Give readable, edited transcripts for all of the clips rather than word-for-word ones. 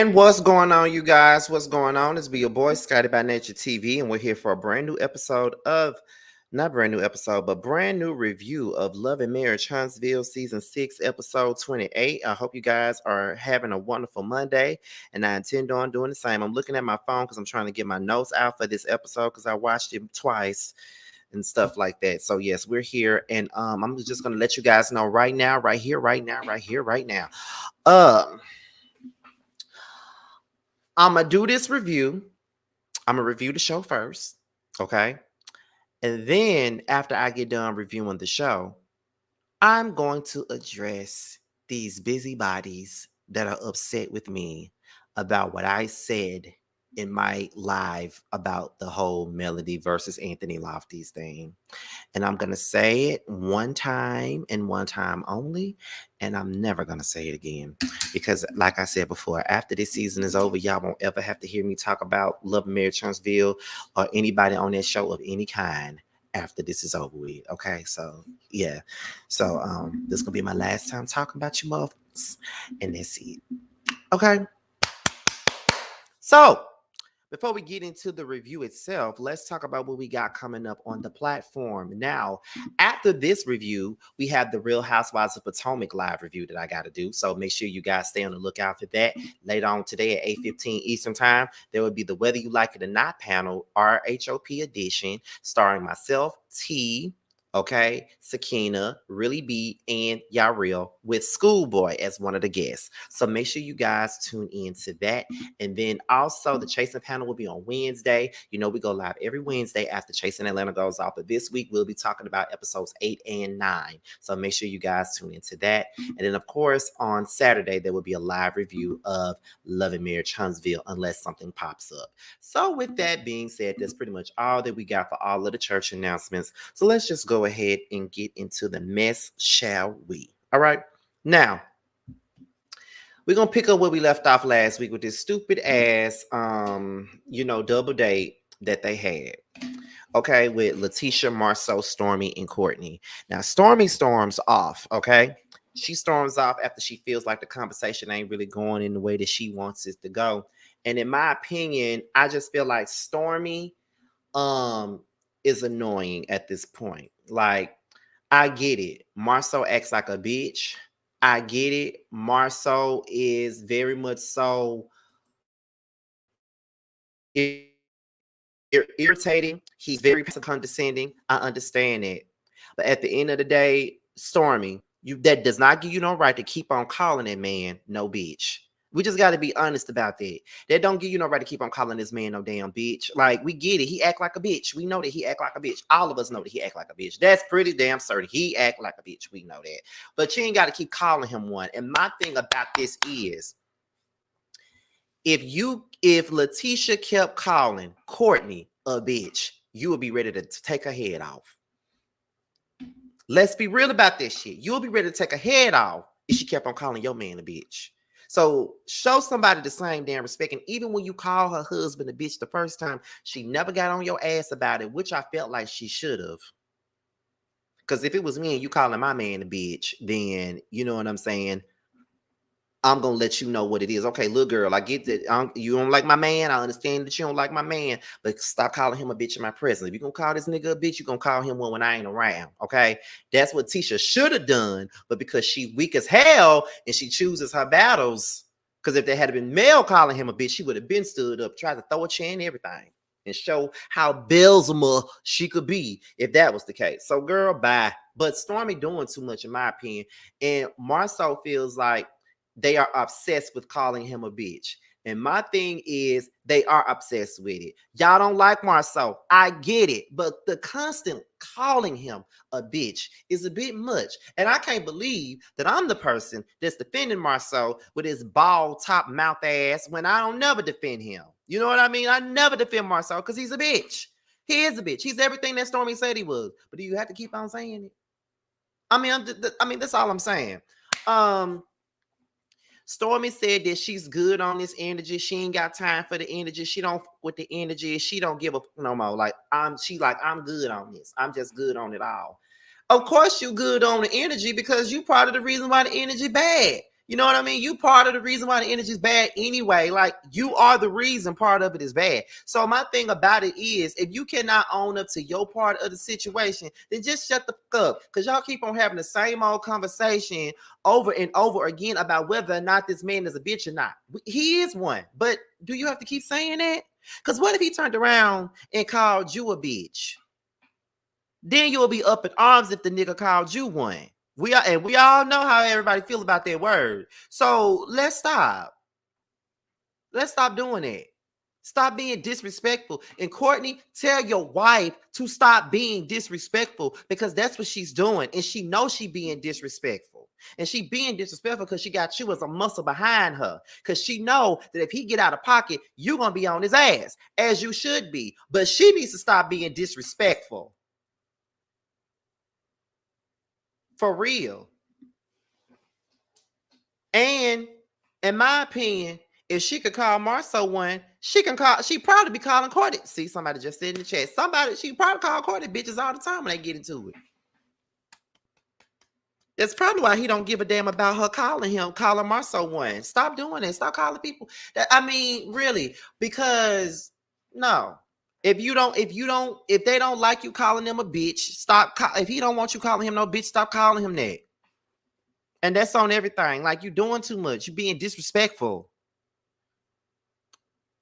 And what's going on, you guys? What's going on? It's be your boy Scotty by Nature TV, and we're here for a brand new episode of, not brand new episode, but brand new review of Love and Marriage Huntsville Season 6, Episode 28. I hope you guys are having a wonderful Monday, and I intend on doing the same. I'm looking at my phone because I'm trying to get my notes out for this episode because I watched it twice and stuff like that. So yes, we're here, and I'm just gonna let you guys know right now, right here, right now, right here, right now. I'm gonna do this review. I'm gonna review the show first, okay? And then after I get done reviewing the show, I'm going to address these busybodies that are upset with me about what I said in my live about the whole Melody versus Anthony Lofty's thing. And I'm going to say it one time and one time only. And I'm never going to say it again. Because like I said before, after this season is over, y'all won't ever have to hear me talk about Love and Marriage Huntsville or anybody on that show of any kind after this is over with. Okay, so yeah. So this is going to be my last time talking about you motherfuckers. And that's it. Okay. So before we get into the review itself, let's talk about what we got coming up on the platform. Now, after this review, we have the Real Housewives of Potomac live review that I got to do. So make sure you guys stay on the lookout for that. Later on today at 8:15 Eastern Time, there will be the Whether You Like It or Not panel, RHOP edition, starring myself, T, okay, Sakina, Really B, and Yaril with Schoolboy as one of the guests. So make sure you guys tune in to that. And then also the Chasing panel will be on Wednesday. You know, we go live every Wednesday after Chasing Atlanta goes off. But this week we'll be talking about episodes 8 and 9. So make sure you guys tune into that. And then, of course, on Saturday, there will be a live review of Love and Marriage Huntsville unless something pops up. So with that being said, that's pretty much all that we got for all of the church announcements. So let's just go ahead and get into the mess, shall we? All right. Now, we're going to pick up where we left off last week with this stupid ass, double date that they had. Okay, with Letitia, Marceau, Stormy, and Courtney. Now, Stormy storms off, okay? She storms off after she feels like the conversation ain't really going in the way that she wants it to go. And in my opinion, I just feel like Stormy is annoying at this point. Like, I get it. Marceau acts like a bitch. I get it. Marceau is very much so irritating. He's very condescending. I understand it. But at the end of the day, Stormy, that does not give you no right to keep on calling that man no bitch. We just got to be honest about that. That don't give you no right to keep on calling this man no damn bitch. Like, we get it. He act like a bitch. We know that he act like a bitch. All of us know that he act like a bitch. That's pretty damn certain. He act like a bitch. We know that. But you ain't got to keep calling him one. And my thing about this is, if Letitia kept calling Courtney a bitch, you would be ready to take her head off. Let's be real about this shit. You'll be ready to take her head off if she kept on calling your man a bitch. So show somebody the same damn respect. And even when you call her husband a bitch the first time, she never got on your ass about it, which I felt like she should have. Because if it was me and you calling my man a bitch, then you know what I'm saying? I'm going to let you know what it is. Okay, little girl, I get that you don't like my man. I understand that you don't like my man, but stop calling him a bitch in my presence. If you're going to call this nigga a bitch, you're going to call him one when I ain't around, okay? That's what Tisha should have done, but because she weak as hell and she chooses her battles, because if there had been Mel calling him a bitch, she would have been stood up, tried to throw a chair and everything, and show how Beelzebub she could be if that was the case. So, girl, bye. But Stormy doing too much, in my opinion, and Marceau feels like they are obsessed with calling him a bitch. And my thing is, they are obsessed with it. Y'all don't like Marceau. I get it. But the constant calling him a bitch is a bit much. And I can't believe that I'm the person that's defending Marceau with his bald top mouth ass when I don't never defend him. You know what I mean? I never defend Marceau because he's a bitch. He is a bitch. He's everything that Stormy said he was. But do you have to keep on saying it? I mean, that's all I'm saying. Stormy said that she's good on this energy. She ain't got time for the energy. She don't fuck with the energy. She don't give a fuck no more. Like, I'm good on this. I'm just good on it all. Of course you good on the energy because you part of the reason why the energy bad. You know what I mean? You part of the reason why the energy is bad anyway. Like, you are the reason part of it is bad. So my thing about it is, if you cannot own up to your part of the situation, then just shut the fuck up. Because y'all keep on having the same old conversation over and over again about whether or not this man is a bitch or not. He is one. But do you have to keep saying that? Because what if he turned around and called you a bitch? Then you'll be up in arms if the nigga called you one. We all know how everybody feel about that word. So let's stop. Let's stop doing it. Stop being disrespectful. And Courtney, tell your wife to stop being disrespectful, because that's what she's doing. And she knows she being disrespectful. And she being disrespectful because she got you as a muscle behind her. Because she know that if he get out of pocket, you're going to be on his ass, as you should be. But she needs to stop being disrespectful. For real. And in my opinion, if she could call Marceau one, she probably be calling Courtney. See, somebody just said in the chat. She probably call Courtney bitches all the time when they get into it. That's probably why he don't give a damn about her calling Marceau one. Stop doing it. Stop calling people. Really, because no. If they don't like you calling them a bitch, stop. If he don't want you calling him no bitch, stop calling him that. And that's on everything. Like, you're doing too much. You're being disrespectful.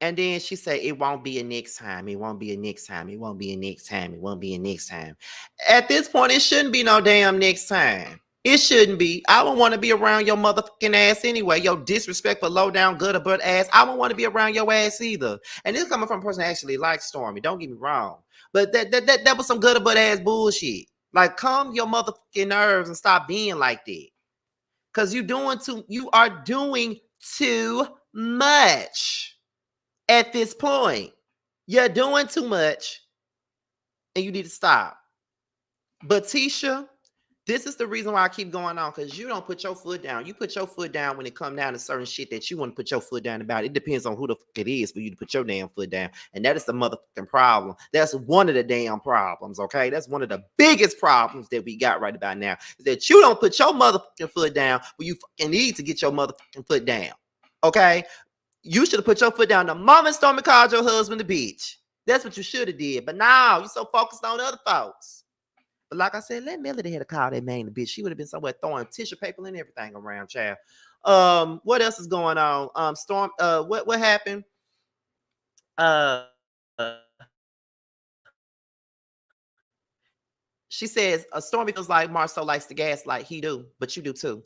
And then she said, it won't be a next time. It won't be a next time. It won't be a next time. It won't be a next time. At this point, it shouldn't be no damn next time. It shouldn't be. I don't want to be around your motherfucking ass anyway. Your disrespectful, low down, gutter butt ass. I don't want to be around your ass either. And this coming from a person that actually likes Stormy. Don't get me wrong. But that was some gutter butt ass bullshit. Like, calm your motherfucking nerves and stop being like that. Because you are doing too much at this point. You're doing too much and you need to stop. But Tisha, this is the reason why I keep going on, because you don't put your foot down. You put your foot down when it comes down to certain shit that you want to put your foot down about. It depends on who the fuck it is for you to put your damn foot down. And that is the motherfucking problem. That's one of the damn problems, okay? That's one of the biggest problems that we got right about now, is that you don't put your motherfucking foot down when you fucking need to get your motherfucking foot down, okay? You should have put your foot down the moment Stormy called your husband a bitch. That's what you should have did. But now you're so focused on other folks. But like I said, let Melody had to call that man a bitch. She would have been somewhere throwing tissue paper and everything around, child. What else is going on? Storm, what happened? She says, Stormy feels like Marceau likes the gaslight. He do, but you do too.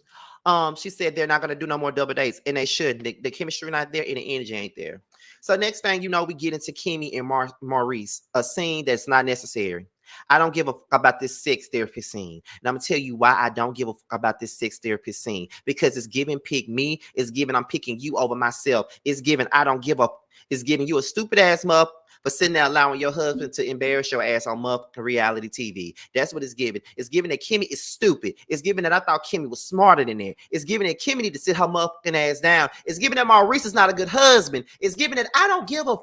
She said they're not going to do no more double dates, and they should. The chemistry not there, and the energy ain't there. So next thing you know, we get into Kimmy and Maurice, a scene that's not necessary. I don't give a fuck about this sex therapy scene. And I'm going to tell you why I don't give a fuck about this sex therapy scene. Because it's giving pick me. It's giving I'm picking you over myself. It's giving I don't give a. It's giving you a stupid ass muff for sitting there allowing your husband to embarrass your ass on motherfucking reality TV. That's what it's giving. It's giving that Kimmy is stupid. It's giving that I thought Kimmy was smarter than that. It's giving that Kimmy need to sit her motherfucking ass down. It's giving that Maurice is not a good husband. It's giving that I don't give a.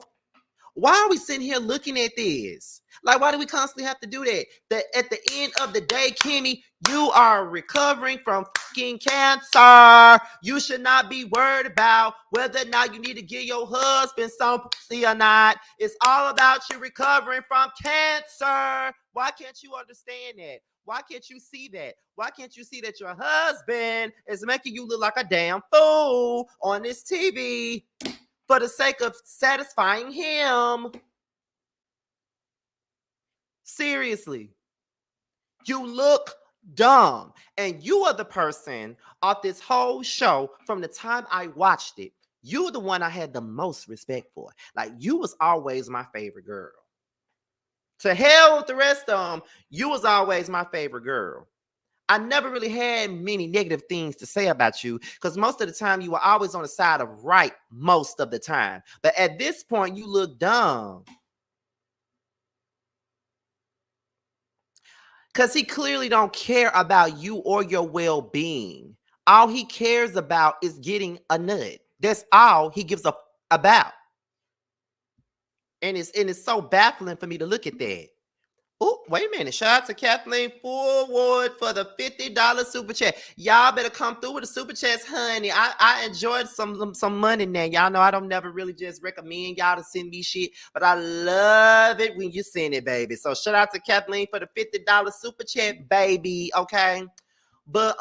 Why are we sitting here looking at this? Like, why do we constantly have to do that? That at the end of the day, Kimmy, you are recovering from fucking cancer. You should not be worried about whether or not you need to give your husband some pussy or not. It's all about you recovering from cancer. Why can't you understand that? Why can't you see that? Why can't you see that your husband is making you look like a damn fool on this TV? For the sake of satisfying him. Seriously. You look dumb. And you are the person of this whole show, from the time I watched it, you were the one I had the most respect for. Like, you was always my favorite girl. To hell with the rest of them, you was always my favorite girl. I never really had many negative things to say about you, because most of the time you were always on the side of right most of the time. But at this point, you look dumb. Because he clearly don't care about you or your well-being. All he cares about is getting a nut. That's all he gives a about. And it's so baffling for me to look at that. Oh, wait a minute. Shout out to Kathleen Forward for the $50 super chat. Y'all better come through with the super chats, honey. I enjoyed some money now. Y'all know I don't never really just recommend y'all to send me shit, but I love it when you send it, baby. So shout out to Kathleen for the $50 super chat, baby. Okay. But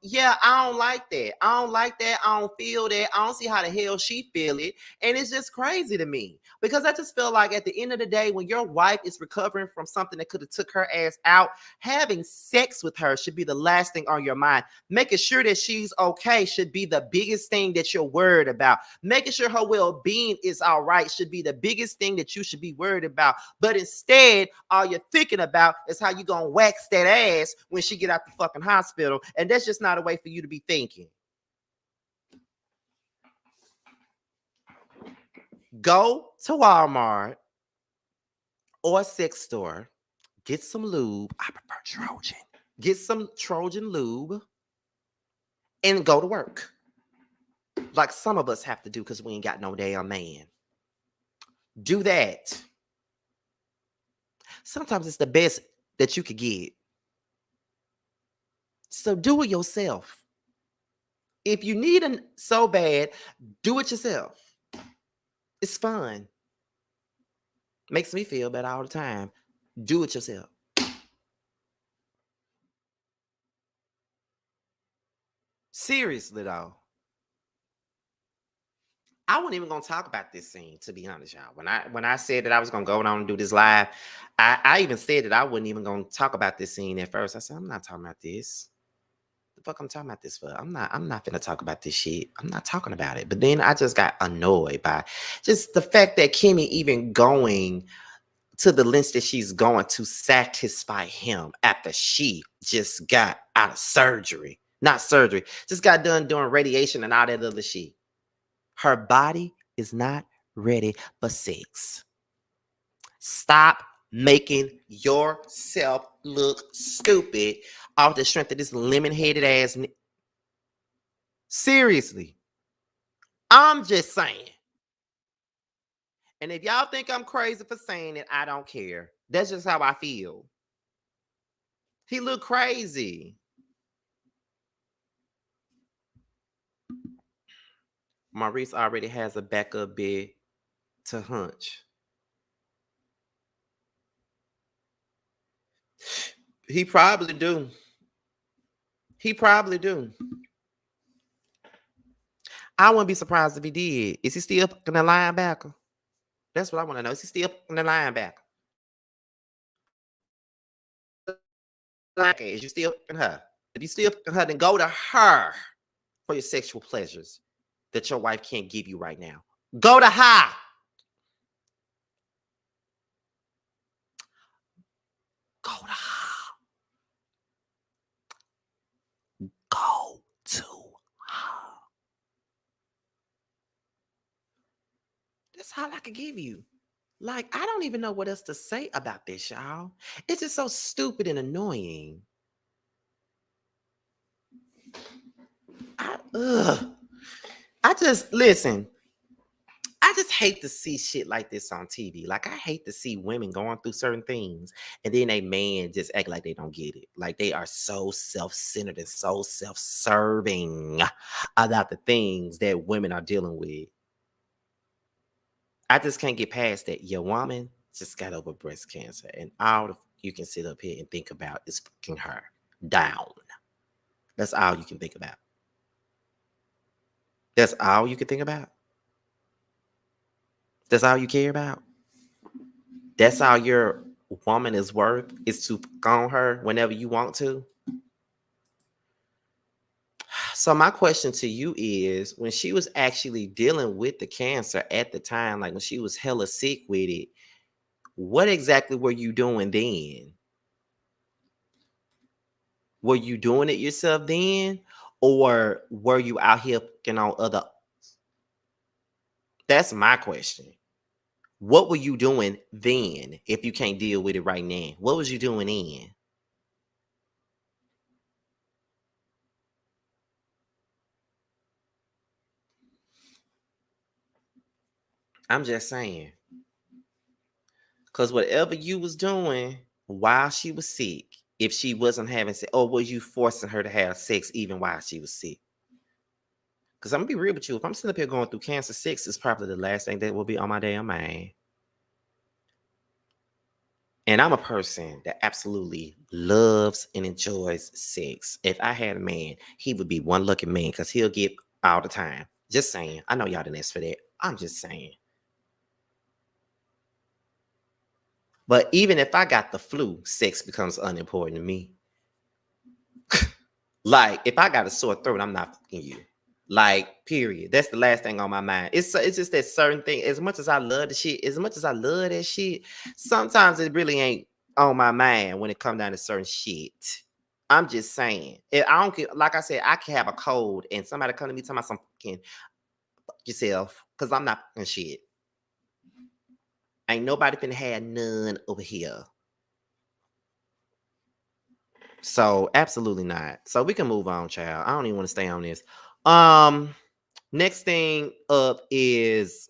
yeah, I don't like that. I don't like that. I don't feel that. I don't see how the hell she feel it. And it's just crazy to me. Because I just feel like at the end of the day, when your wife is recovering from something that could have took her ass out, having sex with her should be the last thing on your mind. Making sure that she's okay should be the biggest thing that you're worried about. Making sure her well-being is all right should be the biggest thing that you should be worried about. But instead, all you're thinking about is how you gonna wax that ass when she get out the fucking hospital. And that's just not a way for you to be thinking. Go to Walmart or a sex store, get some lube. I prefer Trojan. Get some Trojan lube and go to work. Like some of us have to do because we ain't got no damn man. Do that. Sometimes it's the best that you could get. So do it yourself. If you need it so bad, do it yourself. It's fun. Makes me feel better all the time. Do it yourself. Seriously though, I wasn't even gonna talk about this scene, to be honest, y'all. When I said that I was gonna go down and do this live, I even said that I wasn't even gonna talk about this scene at first. I said, I'm not talking about this. The fuck I'm talking about this for? I'm not gonna talk about this shit. I'm not talking about it. But then I just got annoyed by just the fact that Kimmy even going to the lengths that she's going to satisfy him after she just got out of surgery. Not surgery, just got done doing radiation and all that other shit. Her body is not ready for sex. Stop making yourself look stupid off the strength of this lemon-headed ass. Seriously. I'm just saying. And if y'all think I'm crazy for saying it, I don't care. That's just how I feel. He looked crazy. Maurice already has a backup bed to hunch. He probably do. He probably do. I wouldn't be surprised if he did. Is he still fucking the linebacker? That's what I want to know. Is he still fucking the linebacker? Like, is you still fucking her? If you still fucking her, then go to her for your sexual pleasures that your wife can't give you right now. Go to her. Go to her. Go to her. That's all I can give you. Like, I don't even know what else to say about this, y'all. It's just so stupid and annoying. I just listen. I just hate to see shit like this on TV. Like, I hate to see women going through certain things and then a man just act like they don't get it. Like, they are so self-centered and so self-serving about the things that women are dealing with. I just can't get past that. Your woman just got over breast cancer, and all you can sit up here and think about is fucking her down. That's all you can think about. That's all you can think about. That's all you care about. That's all your woman is worth, is to fuck on her whenever you want to. So my question to you is, when she was actually dealing with the cancer at the time, like when she was hella sick with it, what exactly were you doing then? Were you doing it yourself then? Or were you out here fucking on other? That's my question. What were you doing then if you can't deal with it right now? What was you doing then? I'm just saying. Because whatever you was doing while she was sick, if she wasn't having sex, or was you forcing her to have sex even while she was sick? Because I'm gonna be real with you. If I'm sitting up here going through cancer, sex is probably the last thing that will be on my damn mind. And I'm a person that absolutely loves and enjoys sex. If I had a man, he would be one lucky man because he'll get all the time. Just saying. I know y'all didn't ask for that. I'm just saying. But even if I got the flu, sex becomes unimportant to me. Like, if I got a sore throat, I'm not fucking you. Like, period. That's the last thing on my mind. It's just that certain thing. As much as I love the shit, as much as I love that shit, sometimes it really ain't on my mind when it comes down to certain shit. I'm just saying. I don't get, like I said, I can have a cold and somebody come to me talking about some fucking fuck yourself because I'm not fucking shit. Ain't nobody finna have none over here. So absolutely not. So we can move on, child. I don't even want to stay on this. Um, Next thing up is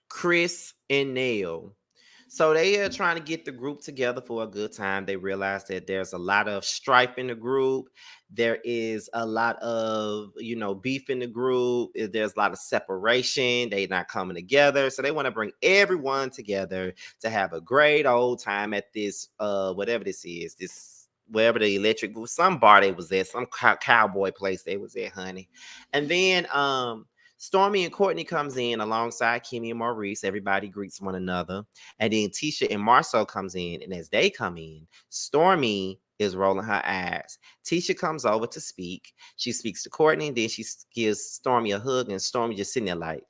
Chris and Nail. So they are trying to get the group together for a good time. They realize that there's a lot of strife in the group. There is a lot of, beef in the group. There's a lot of separation. They're not coming together. So they want to bring everyone together to have a great old time at this, whatever this is, this, wherever the electric, some bar they was at, some cowboy place they was at, honey. And then, Stormy and Courtney comes in alongside Kimmy and Maurice. Everybody greets one another. And then Tisha and Marcel comes in. And as they come in, Stormy is rolling her eyes. Tisha comes over to speak. She speaks to Courtney. And then she gives Stormy a hug. And Stormy just sitting there like,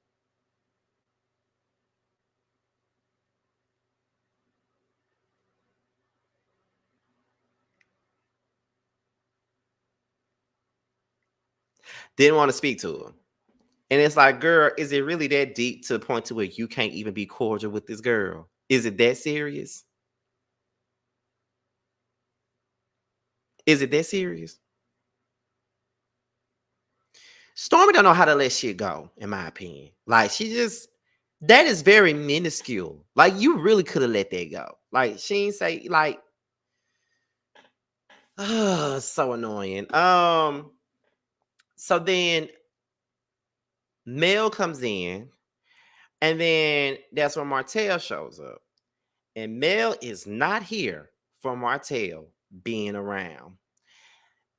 didn't want to speak to her. And it's like, girl, is it really that deep to the point to where you can't even be cordial with this girl? Is it that serious? Is it that serious? Stormy don't know how to let shit go, in my opinion. Like, that is very minuscule. Like, you really could have let that go. Like, she ain't say, like, so annoying. So then Mel comes in, and then that's when Martell shows up. And Mel is not here for Martell being around.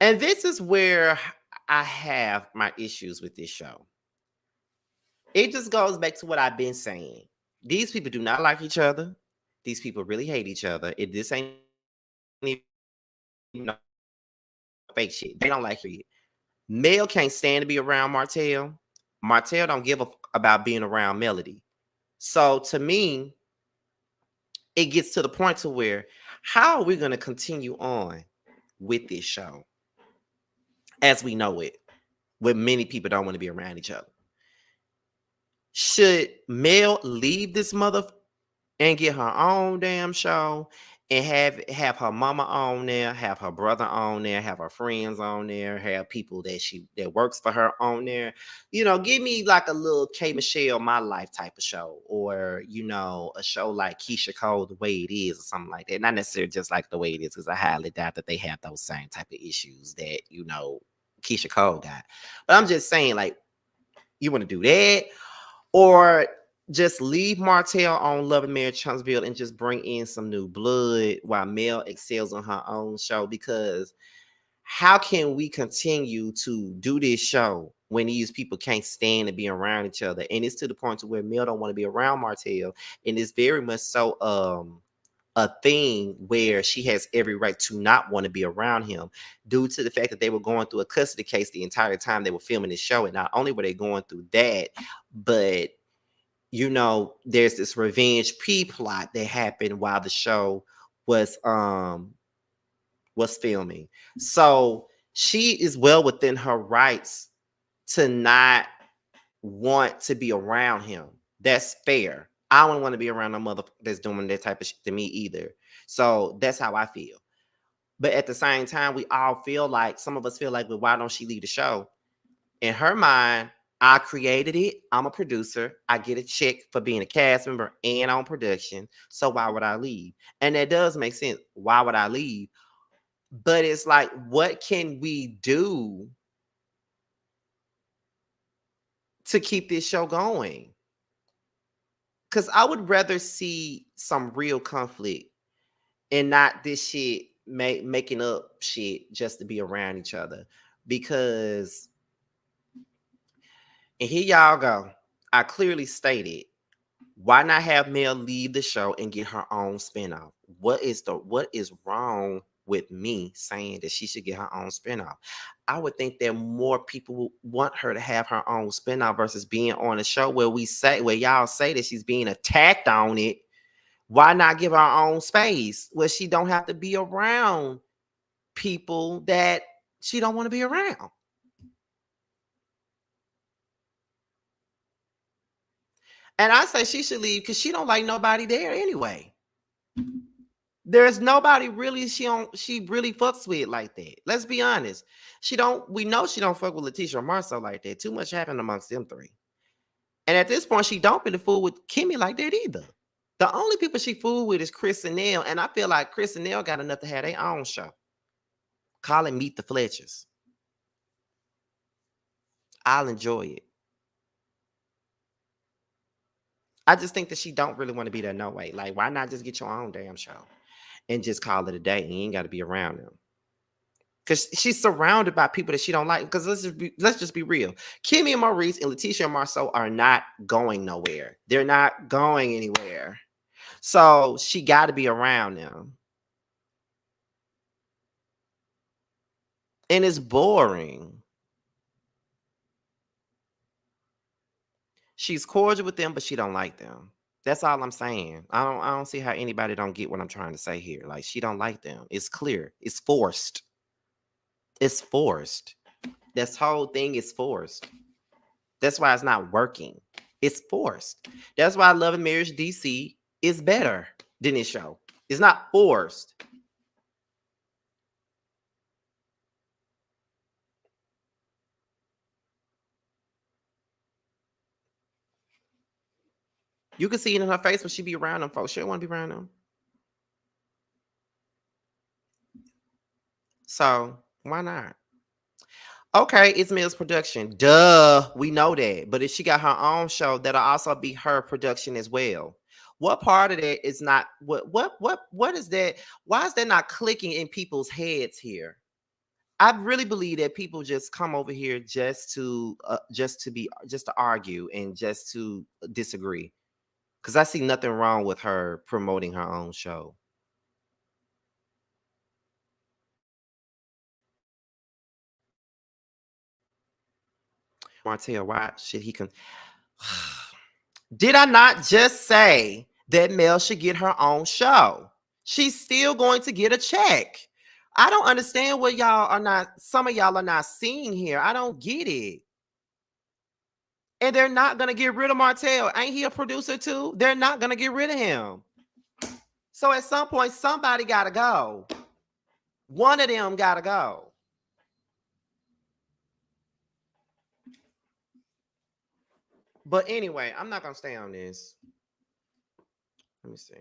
And this is where I have my issues with this show. It just goes back to what I've been saying. These people do not like each other. These people really hate each other. This ain't even no fake shit. They don't like it. Mel can't stand to be around Martell. Martell don't give a fuck about being around Melody. So to me, it gets to the point to where how are we going to continue on with this show as we know it, where many people don't want to be around each other? Should Mel leave this mother and get her own damn show and have her mama on there, have her brother on there, have her friends on there, have people that works for her on there? Give me like a little K Michelle My Life type of show, or a show like Keisha Cole The Way It Is, or something like that. Not necessarily just like The Way It Is, because I highly doubt that they have those same type of issues that Keisha Cole got. But I'm just saying, like, you want to do that, or just leave Martell on Love and Marriage Huntsville and just bring in some new blood while Mel excels on her own show? Because how can we continue to do this show when these people can't stand to be around each other? And it's to the point to where Mel don't want to be around Martell. And it's very much so a thing where she has every right to not want to be around him, due to the fact that they were going through a custody case the entire time they were filming this show. And not only were they going through that, but there's this revenge P plot that happened while the show was filming. So she is well within her rights to not want to be around him. That's fair. I don't want to be around a mother that's doing that type of shit to me either. So that's how I feel. But at the same time, some of us feel like, well, why don't she leave the show? In her mind, I created it. I'm a producer. I get a check for being a cast member and on production. So why would I leave? And that does make sense. Why would I leave? But it's like, what can we do to keep this show going? Because I would rather see some real conflict and not this shit making up shit just to be around each other. Because, and here y'all go. I clearly stated, why not have Mel leave the show and get her own spinoff? What is wrong with me saying that she should get her own spinoff? I would think that more people would want her to have her own spinoff versus being on a show where y'all say that she's being attacked on it. Why not give her own space where she don't have to be around people that she don't want to be around? And I say she should leave because she don't like nobody there anyway. There's nobody really she really fucks with like that. Let's be honest. We know she don't fuck with Letitia or Marcel like that. Too much happened amongst them three. And at this point, she don't really fool with Kimmy like that either. The only people she fool with is Chris and Nell. And I feel like Chris and Nell got enough to have their own show. Call it Meet the Fletchers. I'll enjoy it. I just think that she don't really want to be there no way. Like, why not just get your own damn show and just call it a day? And you ain't got to be around them. Because she's surrounded by people that she don't like. Because let's just be real. Kimmy and Maurice and Letitia and Marceau are not going nowhere. They're not going anywhere. So she got to be around them. And it's boring. She's cordial with them, but she don't like them. That's all I'm saying. I don't see how anybody don't get what I'm trying to say here. Like, she don't like them. It's clear. It's forced. It's forced. This whole thing is forced. That's why it's not working. It's forced. That's why Love and Marriage DC is better than this show. It's not forced. You can see it in her face when she be around them folks. She don't want to be around them. So why not? Okay, it's Mills production. Duh, we know that. But if she got her own show, that'll also be her production as well. What part of that is not what is that? Why is that not clicking in people's heads here? I really believe that people just come over here just to argue and just to disagree. Because I see nothing wrong with her promoting her own show. Martell, why should he can? Did I not just say that Mel should get her own show? She's still going to get a check. I don't understand what some of y'all are not seeing here. I don't get it. And they're not going to get rid of Martell. Ain't he a producer too? They're not going to get rid of him. So at some point, somebody got to go. One of them got to go. But anyway, I'm not going to stay on this. Let me see.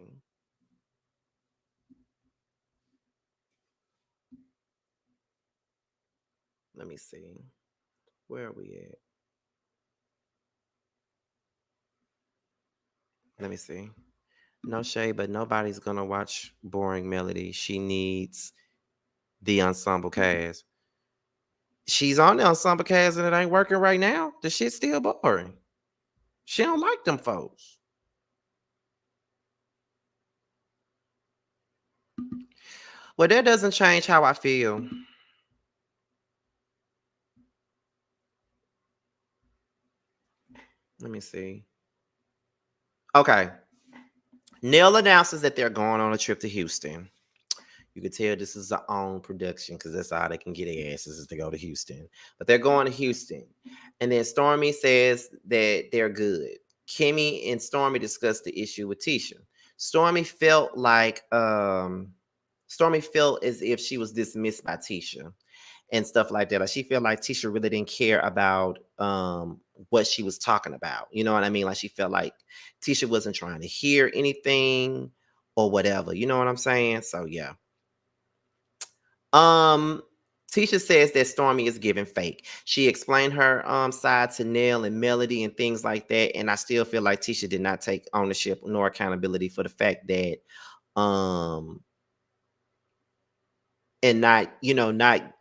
Let me see. Where are we at? Let me see. No shade, but nobody's gonna watch boring Melody. She needs the ensemble cast. She's on the ensemble cast and it ain't working right now. The shit's still boring. She don't like them folks. Well, that doesn't change how I feel. Let me see. Okay. Neil announces that they're going on a trip to Houston. You can tell this is their own production because that's how they can get their asses is to go to Houston. But they're going to Houston. And then Stormy says that they're good. Kimmy and Stormy discussed the issue with Tisha. Stormy felt as if she was dismissed by Tisha and stuff like that. Like she felt like Tisha really didn't care about what she was talking about. You know what I mean? Like she felt like Tisha wasn't trying to hear anything or whatever. You know what I'm saying? So yeah. Um, Tisha says that Stormy is giving fake. She explained her side to Nell and Melody and things like that. And I still feel like Tisha did not take ownership nor accountability for the fact that um and not, you know, not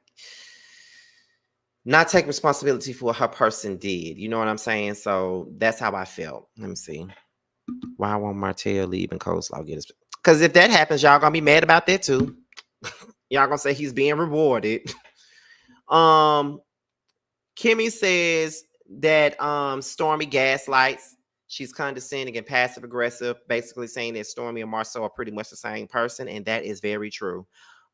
take responsibility for what her person did. You know what I'm saying? So that's how I felt. Let me see. Why won't Martell leave and Coleslaw get his? Because if that happens, y'all gonna be mad about that too. Y'all gonna say he's being rewarded. um Kimmy says that Stormy gaslights. She's condescending and passive aggressive, basically saying that Stormy and Marcel are pretty much the same person, and that is very true.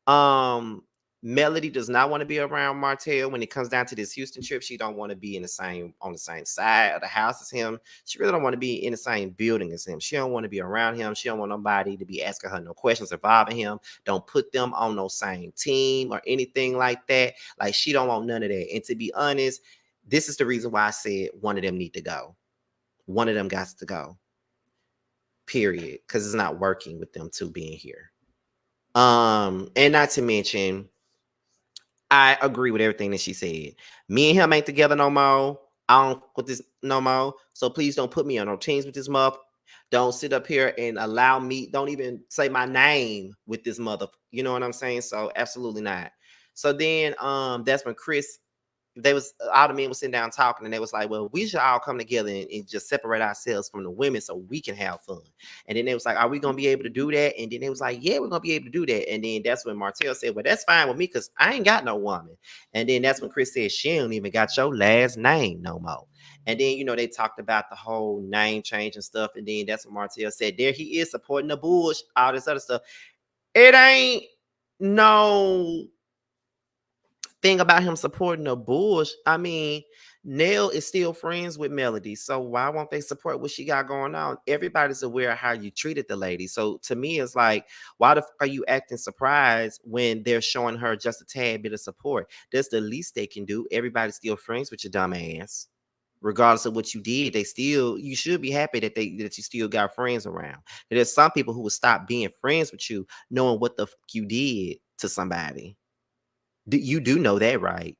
Um, Melody does not want to be around Martell when it comes down to this Houston trip. She don't want to be in the same on the same side of the house as him. She really don't want to be in the same building as him. She don't want to be around him. She don't want nobody to be asking her no questions involving him. Don't put them on no same team or anything like that. Like she don't want none of that. And to be honest, this is the reason why I said one of them need to go. One of them got to go. Period. Because it's not working with them two being here. And not to mention, I agree with everything that she said. Me and him ain't together no more. I don't with this no more. So please don't put me on no teams with this mother. Don't sit up here and allow me. Don't even say my name with this mother. You know what I'm saying? So absolutely not. So then that's when Chris they was all the men was sitting down talking, and they was like, well, we should all come together and just separate ourselves from the women so we can have fun. And then they was like, are we gonna be able to do that? And then they was like, yeah, we're gonna be able to do that. And then that's when Martell said, well, that's fine with me because I ain't got no woman. And then that's when Chris said, she don't even got your last name no more. And then, you know, they talked about the whole name change and stuff. And then that's when Martell said, there he is supporting the Bush, all this other stuff. It ain't no thing about him supporting the Bush. I mean, Nell is still friends with Melody, so why won't they support what she got going on? Everybody's aware of how you treated the lady. So to me, it's like, why the fuck are you acting surprised when they're showing her just a tad bit of support? That's the least they can do. Everybody's still friends with your dumb ass. Regardless of what you did, they still you should be happy that you still got friends around. There's some people who will stop being friends with you knowing what the fuck you did to somebody. You do know that, right?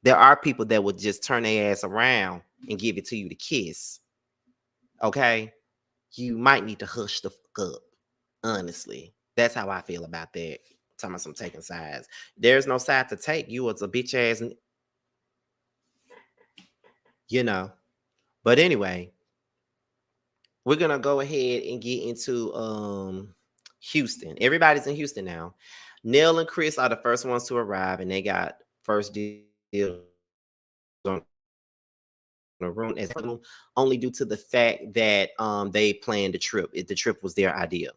There are people that would just turn their ass around and give it to you to kiss. Okay? You might need to hush the fuck up. Honestly. That's how I feel about that. Talking about some taking sides. There's no side to take. You was a bitch ass, you know. But anyway, we're gonna go ahead and get into Houston. Everybody's in Houston now. Neil and Chris are the first ones to arrive, and they got first deal on the room as only due to the fact that they planned the trip. The trip was their idea.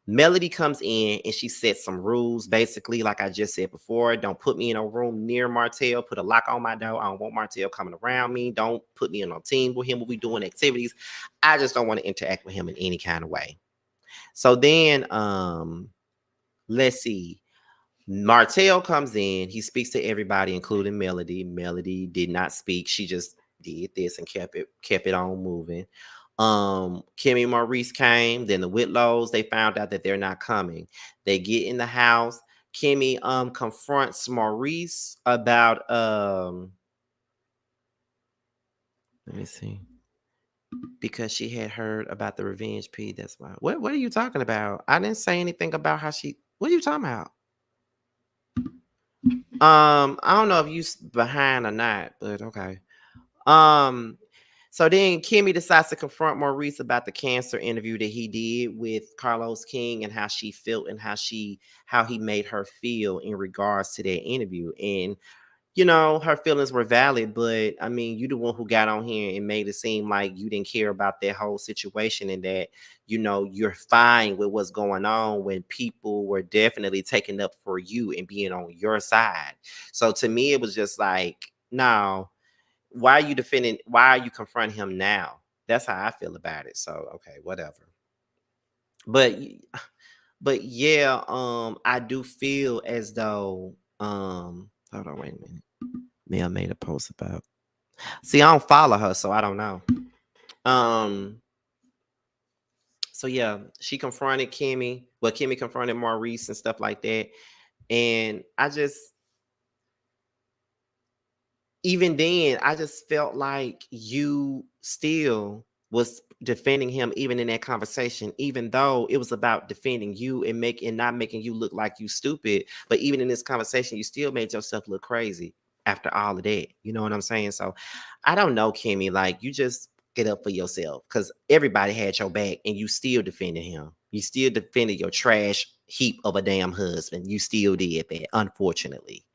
Melody comes in and she sets some rules. Basically, like I just said before, don't put me in a room near Martell. Put a lock on my door. I don't want Martell coming around me. Don't put me in a team with him when we doing activities. I just don't want to interact with him in any kind of way. So then, let's see. Martell comes in. He speaks to everybody, including Melody. Melody did not speak. She just did this and kept it on moving. Kimmy and Maurice came. Then the Whitlows, they found out that they're not coming. They get in the house. Kimmy confronts Maurice about let me see. Because she had heard about the revenge P. That's why. What are you talking about? I didn't say anything about how she. What are you talking about? I don't know if you behind or not, but okay. Um, so then Kimmy decides to confront Maurice about the cancer interview that he did with Carlos King and how she felt and how he made her feel in regards to that interview. And you know, her feelings were valid, but I mean, you the one who got on here and made it seem like you didn't care about that whole situation and that, you know, you're fine with what's going on when people were definitely taking up for you and being on your side. So to me, it was just like, no, why are you defending? Why are you confronting him now? That's how I feel about it. So, okay, whatever. But, but yeah, I do feel as though, hold on, wait a minute. Mel made a post about See, I don't follow her, so I don't know. Um, so yeah, she confronted Kimmy. Well, Kimmy confronted Maurice and stuff like that. And I just, even then, I just felt like you still was defending him even in that conversation, even though it was about defending you and making not making you look like you stupid. But even in this conversation, you still made yourself look crazy after all of that. You know what I'm saying? So I don't know, Kimmy. Like you just get up for yourself because everybody had your back and you still defended him. You still defended your trash heap of a damn husband. You still did that, unfortunately.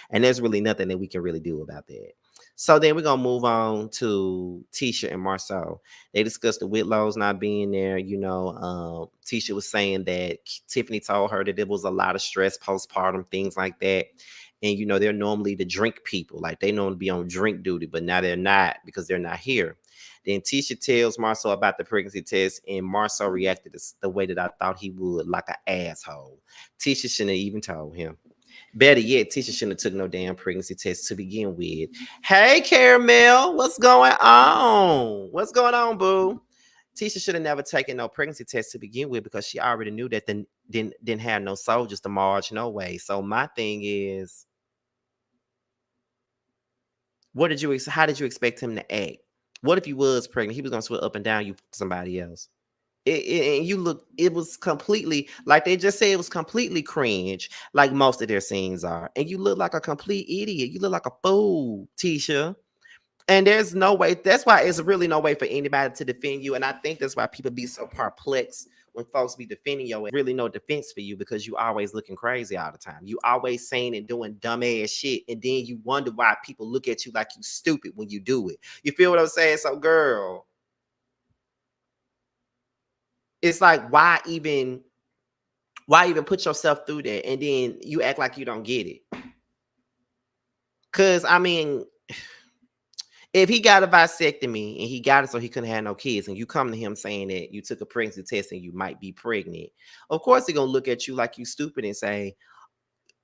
And there's really nothing that we can really do about that. So then we're gonna move on to Tisha and Marceau. They discussed the Whitlows not being there. Tisha was saying that Tiffany told her that there was a lot of stress postpartum, things like that. And they're normally the drink people, like they normally be on drink duty, but now they're not because they're not here. Then Tisha tells Marceau about the pregnancy test, and Marceau reacted the way that I thought he would, like an asshole. Tisha shouldn't have even told him. Better yet, Tisha shouldn't have took no damn pregnancy test to begin with. Hey, Caramel, what's going on? What's going on, boo? Tisha should have never taken no pregnancy test to begin with because she already knew that didn't have no soldiers to march no way. So my thing is, how did you expect him to act? What if he was pregnant? He was gonna swear up and down you somebody else. And you look, it was completely like they just say it was completely cringe, like most of their scenes are. And you look like a complete idiot. You look like a fool, Tisha. And there's no way, that's why it's really no way for anybody to defend you. And I think that's why people be so perplexed when folks be defending you. Really no defense for you because you always looking crazy all the time. You always saying and doing dumbass shit. And then you wonder why people look at you like you stupid when you do it. You feel what I'm saying? So, girl, it's like why even put yourself through that and then you act like you don't get it? Because I mean, if he got a vasectomy and he got it so he couldn't have no kids, and you come to him saying that you took a pregnancy test and you might be pregnant, of course he's gonna look at you like you stupid and say,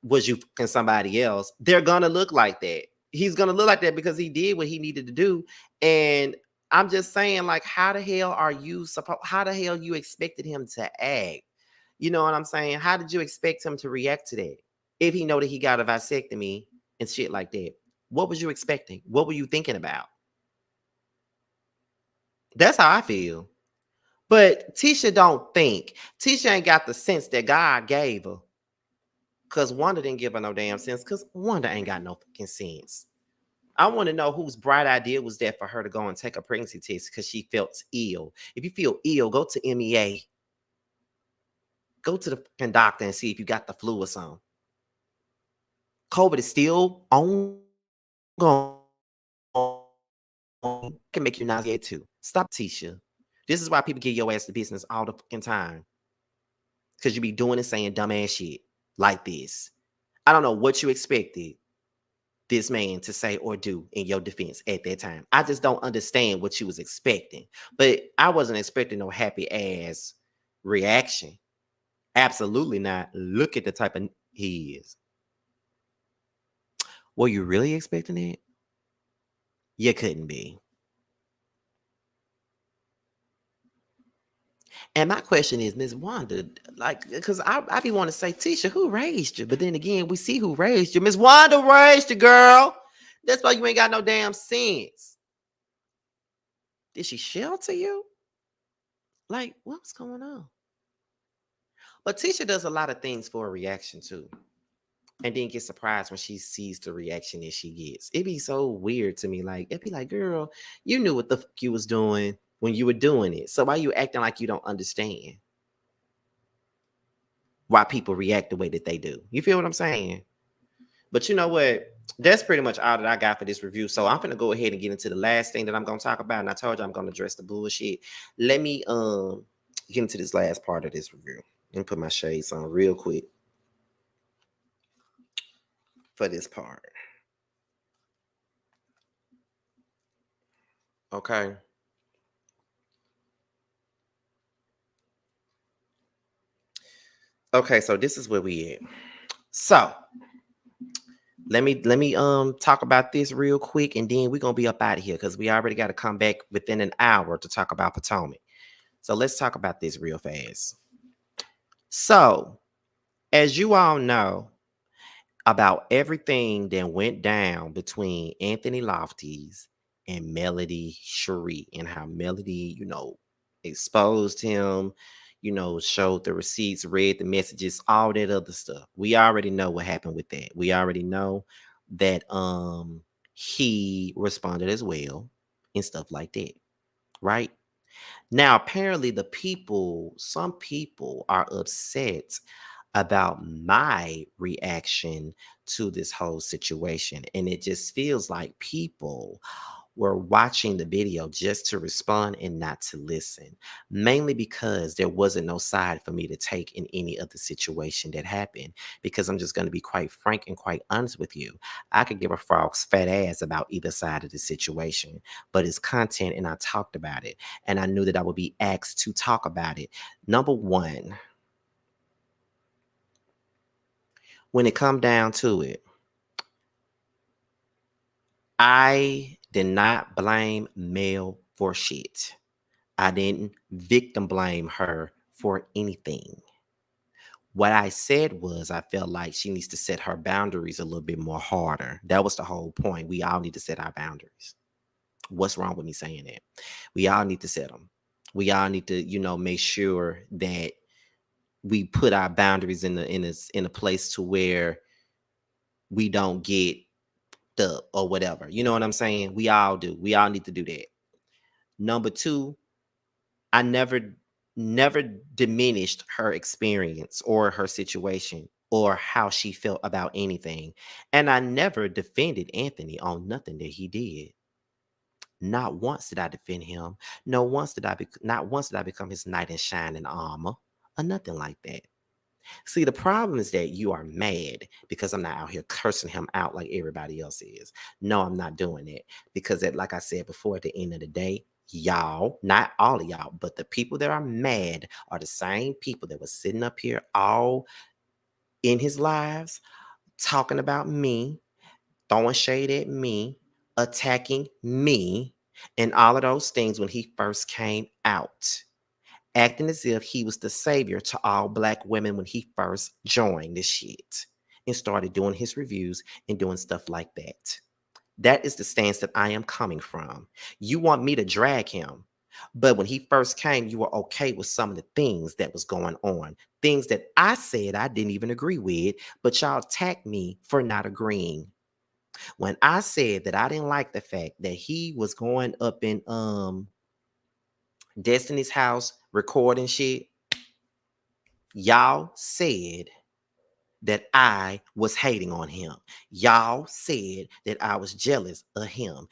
was you fucking somebody else? They're gonna look like that. He's gonna look like that because he did what he needed to do. And I'm just saying, like, how the hell are you supposed, how the hell you expected him to act? You know what I'm saying? How did you expect him to react to that? If he know that he got a vasectomy and shit like that. What was you expecting? What were you thinking about? That's how I feel. But Tisha don't think. Tisha ain't got the sense that God gave her. Cause Wanda didn't give her no damn sense. Cause Wanda ain't got no fucking sense. I want to know whose bright idea was that for her to go and take a pregnancy test because she felt ill. If you feel ill, go to MEA. Go to the fucking doctor and see if you got the flu or something. COVID is still ongoing. Can make you nauseate too. Stop, Tisha. This is why people get your ass to business all the fucking time. Because you be doing and saying dumbass shit like this. I don't know what you expected this man to say or do in your defense at that time. I just don't understand what you was expecting. But I wasn't expecting no happy ass reaction. Absolutely not. Look at the type of he is. Were you really expecting it? You couldn't be. And my question is, Miss Wanda, like, because I be want to say, Tisha, who raised you? But then again, we see who raised you. Miss Wanda raised you, girl. That's why you ain't got no damn sense. Did she shelter you? Like, what's going on? But Tisha does a lot of things for a reaction too. And then get surprised when she sees the reaction that she gets. It'd be so weird to me. Like, it'd be like, girl, you knew what the fuck you was doing when you were doing it. So why you acting like you don't understand why people react the way that they do? You feel what I'm saying? But you know what? That's pretty much all that I got for this review. So I'm gonna go ahead and get into the last thing that I'm gonna talk about. And I told you I'm gonna address the bullshit. Let me get into this last part of this review and put my shades on real quick for this part. Okay. Okay, so this is where we at. So Let me talk about this real quick, and then we're gonna be up out of here because we already got to come back within an hour to talk about Potomac. So let's talk about this real fast. So, as you all know, about everything that went down between Anthony Lofties and Melody Cherie, and how Melody, exposed him, showed the receipts, read the messages, all that other stuff. We already know what happened with that. We already know that he responded as well and stuff like that. Right? Now, apparently some people are upset about my reaction to this whole situation. And it just feels like people were watching the video just to respond and not to listen, mainly because there wasn't no side for me to take in any of the situation that happened. Because I'm just going to be quite frank and quite honest with you. I could give a frog's fat ass about either side of the situation, but it's content and I talked about it. And I knew that I would be asked to talk about it. Number one, when it come down to it, I did not blame Mel for shit. I didn't victim blame her for anything. What I said was I felt like she needs to set her boundaries a little bit more harder. That was the whole point. We all need to set our boundaries. What's wrong with me saying that? We all need to set them. We all need to, make sure that we put our boundaries in a place to where we don't get up or whatever. You know what I'm saying? We all do. We all need to do that. Number two, I never diminished her experience or her situation or how she felt about anything. And I never defended Anthony on nothing that he did. Not once did I defend him. Not once did I become his knight in shining armor or nothing like that. See, the problem is that you are mad because I'm not out here cursing him out like everybody else is. No, I'm not doing it because, like I said before, at the end of the day, y'all, not all of y'all, but the people that are mad are the same people that were sitting up here all in his lives talking about me, throwing shade at me, attacking me, and all of those things when he first came out, acting as if he was the savior to all black women when he first joined this shit and started doing his reviews and doing stuff like that. That is the stance that I am coming from. You want me to drag him, but when he first came, you were okay with some of the things that was going on, things that I said I didn't even agree with, but y'all attacked me for not agreeing. When I said that I didn't like the fact that he was going up in Destiny's house recording shit, y'all said that I was hating on him. Y'all said that I was jealous of him.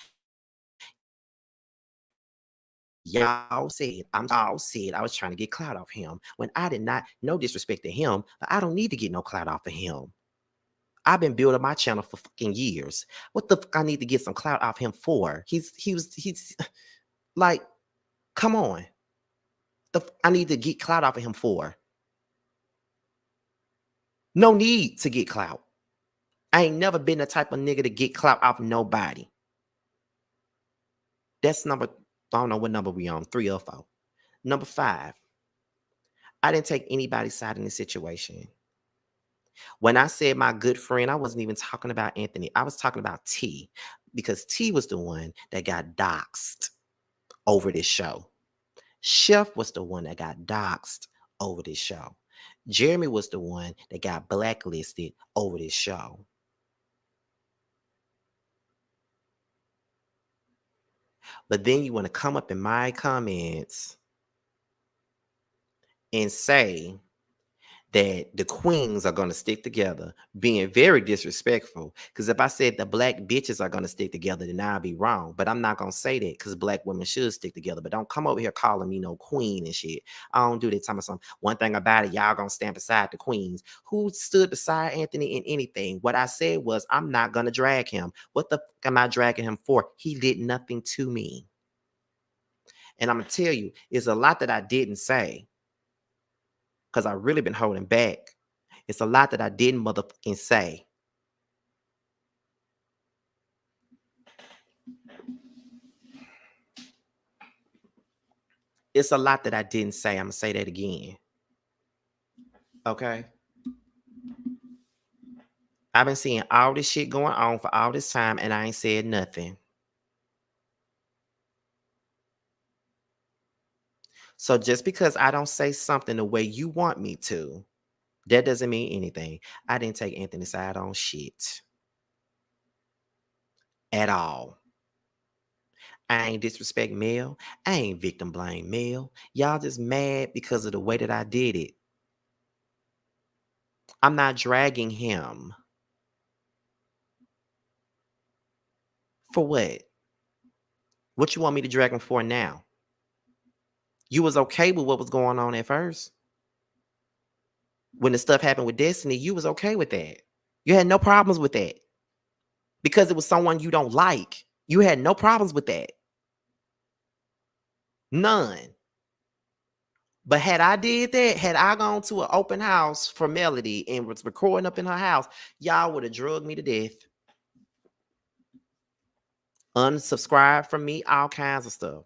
Y'all said I was trying to get clout off him when I did not, no disrespect to him, but I don't need to get no clout off of him. I've been building my channel for fucking years. What the fuck I need to get some clout off him for? He's like, come on. I need to get clout off of him for. No need to get clout. I ain't never been the type of nigga to get clout off nobody. That's number, I don't know what number we on, 3 or 4. Number 5, I didn't take anybody's side in this situation. When I said my good friend, I wasn't even talking about Anthony. I was talking about T, because T was the one that got doxxed over this show. Chef was the one that got doxxed over this show. Jeremy was the one that got blacklisted over this show. But then you want to come up in my comments and say that the queens are going to stick together, being very disrespectful. Because if I said the black bitches are going to stick together, then I'll be wrong. But I'm not going to say that because black women should stick together. But don't come over here calling me no queen and shit. I don't do that. Tell me something. One thing about it, y'all going to stand beside the queens. Who stood beside Anthony in anything? What I said was, I'm not going to drag him. What the fuck am I dragging him for? He did nothing to me. And I'm going to tell you, it's a lot that I didn't say because I really been holding back. It's a lot that I didn't motherfucking say. It's a lot that I didn't say. I'm gonna say that again. Okay. I've been seeing all this shit going on for all this time, and I ain't said nothing. So just because I don't say something the way you want me to, that doesn't mean anything. I didn't take Anthony's side on shit at all. I ain't disrespect Mel. I ain't victim blame Mel. Y'all just mad because of the way that I did it. I'm not dragging him. For what? What you want me to drag him for now? You was okay with what was going on at first. When the stuff happened with Destiny, you was okay with that. You had no problems with that. Because it was someone you don't like. You had no problems with that. None. But had I did that, had I gone to an open house for Melody and was recording up in her house, y'all would have drugged me to death. Unsubscribed from me, all kinds of stuff.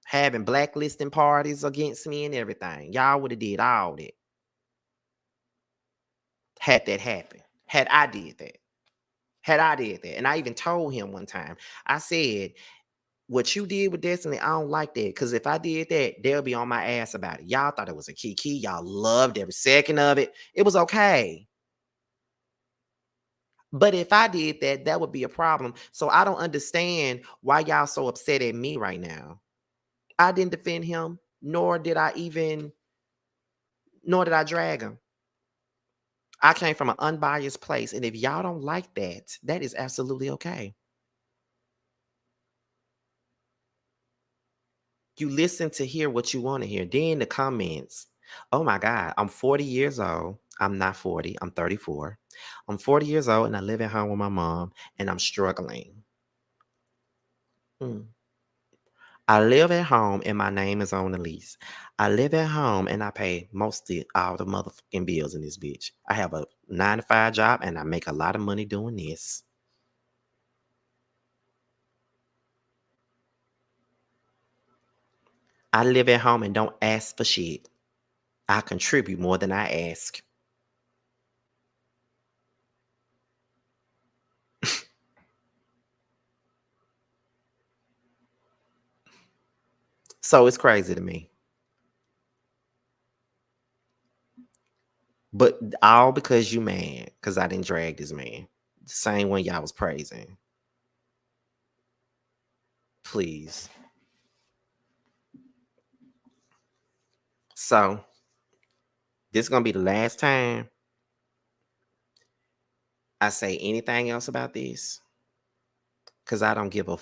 Having blacklisting parties against me and everything. Y'all would have did all that. Had that happened. Had I did that. Had I did that. And I even told him one time, I said, what you did with Destiny, I don't like that. Because if I did that, they'll be on my ass about it. Y'all thought it was a kiki. Y'all loved every second of it. It was okay. But if I did that, that would be a problem. So I don't understand why y'all so upset at me right now. I didn't defend him, nor did I drag him. I came from an unbiased place. And if y'all don't like that, that is absolutely okay. You listen to hear what you want to hear. Then the comments. Oh my God, I'm 40 years old. I'm not 40, I'm 34. I'm 40 years old and I live at home with my mom and I'm struggling. Hmm. I live at home and my name is on the lease. I live at home and I pay mostly all the motherfucking bills in this bitch. I have a 9 to 5 job and I make a lot of money doing this. I live at home and don't ask for shit. I contribute more than I ask. So it's crazy to me. But all because you mad, because I didn't drag this man. The same one y'all was praising. Please. So this is gonna be the last time I say anything else about this. Cause I don't give a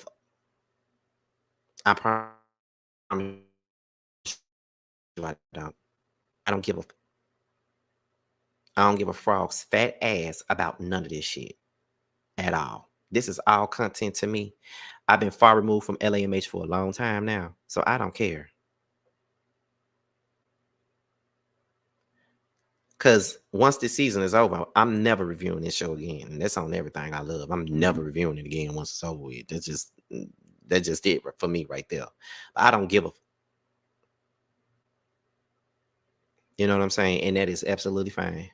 I promise you I don't. I don't give a I don't give a frog's fat ass about none of this shit at all. This is all content to me. I've been far removed from LAMH for a long time now, so I don't care. Because once this season is over, I'm never reviewing this show again. And that's on everything I love. I'm never reviewing it again once it's over with. That's just it for me right there. I don't give a, you know what I'm saying? And that is absolutely fine.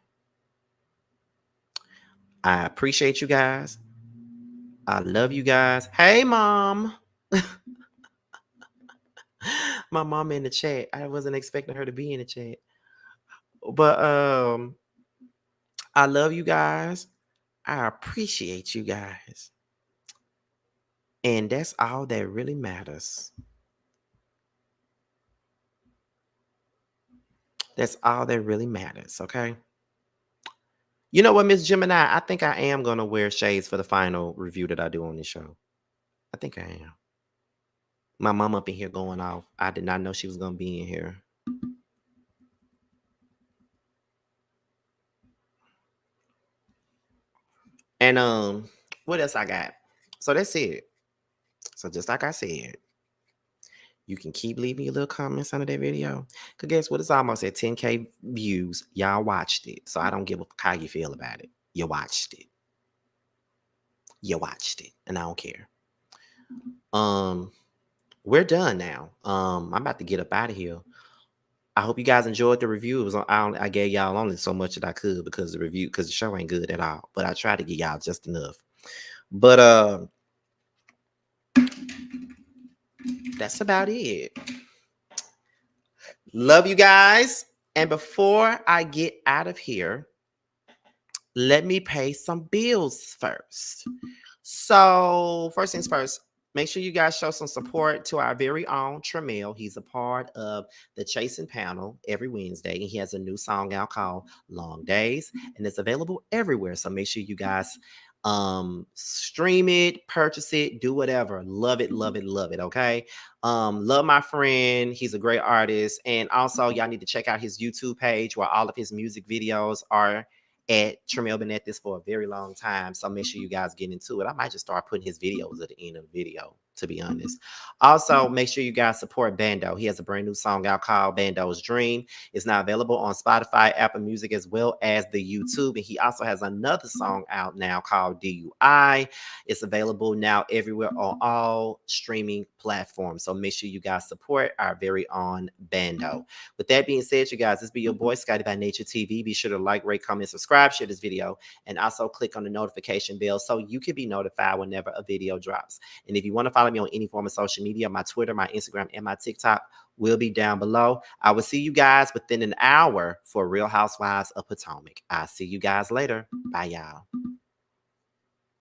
I appreciate you guys. I love you guys. Hey, mom. My mom in the chat. I wasn't expecting her to be in the chat. But I love you guys. I appreciate you guys. And that's all that really matters. That's all that really matters, okay? You know what, Miss Gemini? I think I am gonna wear shades for the final review that I do on this show. I think I am. My mom up in here going off. I did not know she was gonna be in here. And what else I got? So that's it. So just like I said, you can keep leaving your little comments under that video. Cause guess what? It's almost at 10K views. Y'all watched it. So I don't give a how you feel about it. You watched it. You watched it. And I don't care. We're done now. I'm about to get up out of here. I hope you guys enjoyed the review. It was I gave y'all only so much that I could because the show ain't good at all. But I tried to get y'all just enough. But that's about it. Love you guys. And before I get out of here, let me pay some bills first. So, first things first, make sure you guys show some support to our very own Tramiel. He's a part of the Chasing panel every Wednesday, and he has a new song out called Long Days, and it's available everywhere. So make sure you guys stream it, purchase it, do whatever. Love it, love it, love it. Okay. Love my friend. He's a great artist. And also, y'all need to check out his YouTube page where all of his music videos are at Tramiel. Been at this for a very long time, so make sure you guys get into it. I might just start putting his videos at the end of the video, to be honest. Also, make sure you guys support Bando. He has a brand new song out called Bando's Dream. It's now available on Spotify, Apple Music, as well as the YouTube. And he also has another song out now called DUI. It's available now everywhere on all streaming platforms. So make sure you guys support our very own Bando. With that being said, you guys, this be your boy, Scotty by Nature TV. Be sure to like, rate, comment, subscribe, share this video, and also click on the notification bell so you can be notified whenever a video drops. And if you want to follow me on any form of social media, my Twitter, my Instagram, and my TikTok will be down below. I will see you guys within an hour for Real Housewives of Potomac. I'll see you guys later. Bye, y'all.